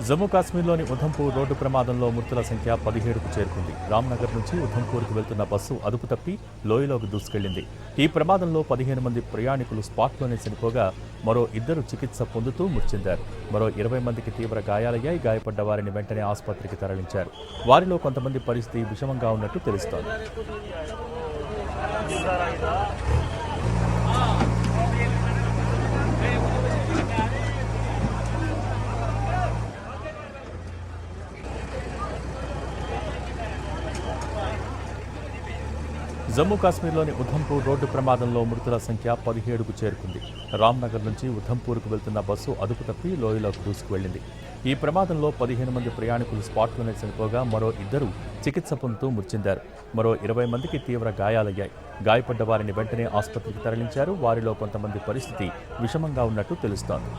జమ్మూ కాశ్మీర్లోని ఉధంపూర్ రోడ్డు ప్రమాదంలో మృతుల సంఖ్య 17కు చేరుకుంది. రామ్నగర్ నుంచి ఉధంపూర్కు వెళ్తున్న బస్సు అదుపు తప్పి లోయలోకి దూసుకెళ్లింది. ఈ ప్రమాదంలో 15 మంది ప్రయాణికులు స్పాట్లోనే చనిపోగా మరో 2 చికిత్స పొందుతూ మృతి చెందారు. మరో 20 మందికి తీవ్ర గాయాలయ్యాయి. గాయపడ్డ వారిని వెంటనే ఆసుపత్రికి తరలించారు. వారిలో కొంతమంది పరిస్థితి విషమంగా ఉన్నట్టు తెలుస్తోంది. జమ్మూ కాశ్మీర్లోని ఉధంపూర్ రోడ్డు ప్రమాదంలో మృతుల సంఖ్య 17కు చేరుకుంది. రామ్నగర్ నుంచి ఉధంపూర్కు వెళ్తున్న బస్సు అదుపు తప్పి లోయలోకి దూసుకువెళ్లింది. ఈ ప్రమాదంలో 15 మంది ప్రయాణికులు స్పాట్లోనే చనిపోగా మరో 2 చికిత్స పొందుతూ మృతి చెందారు. మరో 20 మందికి తీవ్ర గాయాలయ్యాయి. గాయపడ్డ వారిని వెంటనే ఆసుపత్రికి తరలించారు. వారిలో కొంతమంది పరిస్థితి విషమంగా ఉన్నట్టు తెలుస్తోంది.